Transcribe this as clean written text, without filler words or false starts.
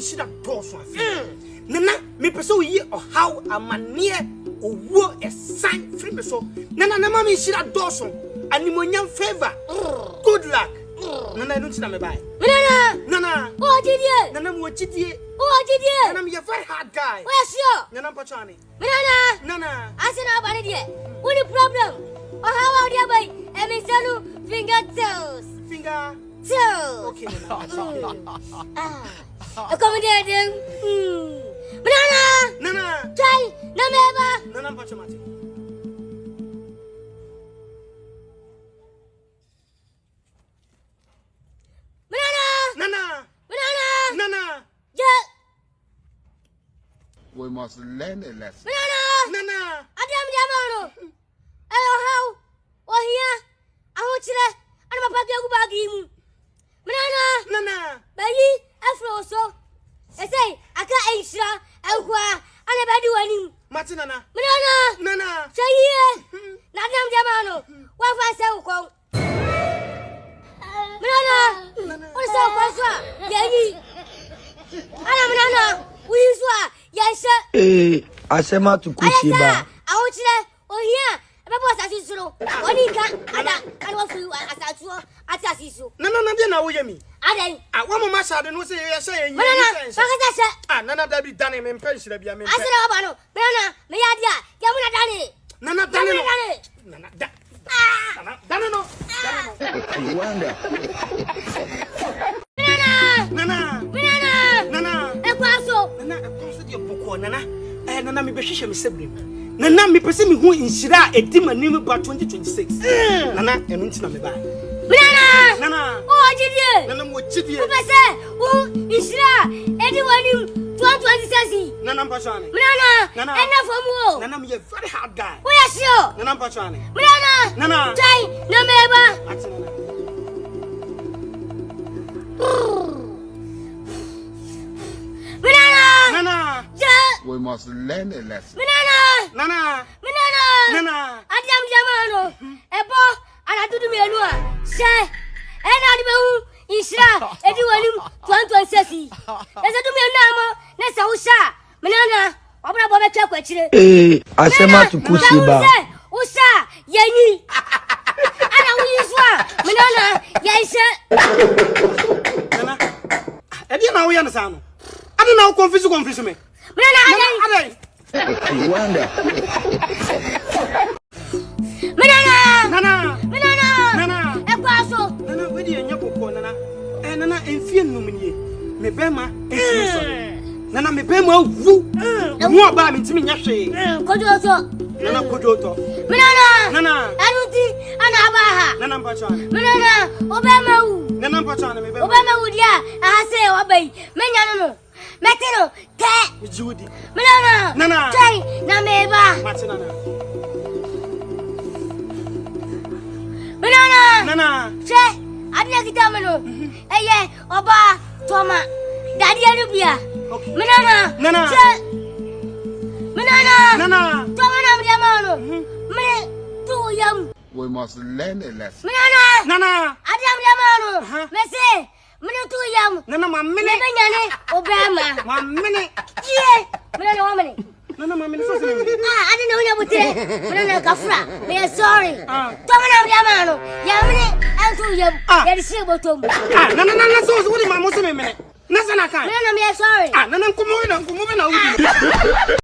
me shit up boss one. Nana, me pursue ye or how a man near or war a sign free me so. Nana, me shit up Dawson and pneumonia favor. Good luck. Nana, I don't see me by. Nana, what did you? Nana, what did you? What did you? Nana, you're a very hard guy. Where's you? Nana Pachani. Nana, I said about it yet. What the problem? Or how are you by Emisano finger toes? Finger toes. Okay, Nana. Accommodating. Nana, try, Nana Pachamati. Nana. Yeah. We must learn a lesson. Nana. Adam Yamano. How? Oh, here. I want you to. I'm a pack you bag. Nana. Baby, Afro so. I say, I can't answer. I'll go. I'm about doing. Martina. Nana. Say here. Nadam Yamano. What if I say, call? What's up, Yanni? Nana. We swear. Yes, sir. I say, ma to Kuchiba. I want you to. Oh, here. What you can, I want you as I see you. Nana, Nana, me. I want my son and say, saying, Nana, that be done in pension. I said, Nana, Mayada, Nana, Nana, me be me sibling. Nana me pese me ho inshira edi manim ba 2026. Nana enu ntina me ba. Nana. Oh jidie. Nana mo jidie. Me pese wo inshira edi manim 2026. Nana mpachane. Nana. Ena fomu. Nana me a very hard guy. Wo yasio. Nana mpachane. Nana. Tai na meba. Nana. We must learn a lesson. Nana. Adam Yamano. Ebo, and I do me a lure. Say, and I do Isra, everyone 2026. Let's do me a namo, let's Usha. Manana, Obra Baba Chakwachi. I say, ma to Kuchiba. Usha, Yanni. And I will use one. Manana, yes, sir. Nana. I didn't know we understand. I don't know confuse me. Nana. Nana, where do you know? Nana, and Nana, and fear no me. Me bema, Nana, me bema, woo, more about me to me, Yashi. Nana, Kodoto. Nana, I don't think I Nana Pachana. Obama, Nana Pachana, Obama would ya, I say, obey, Menano, Metero, Cat, Judy. Nana, Jay, Nameba, Nana, Jay, I'm not a domino. Eh, Oba, Toma, Daddy Arubia, Nana, Toma Yamano, me too young. We must learn a lesson. Nana, Adam Yamano, Messi, Minute too young. Nana, my minute, Obama, 1 minute. Yeah, 1 minute. Nana, my minute. I didn't know what it was. We are sorry. Tomana Yamano, Yamini, and to you. There is a bottom. Nana, so what is my Muslim minute? Nana, I'm sorry. Nana, come on,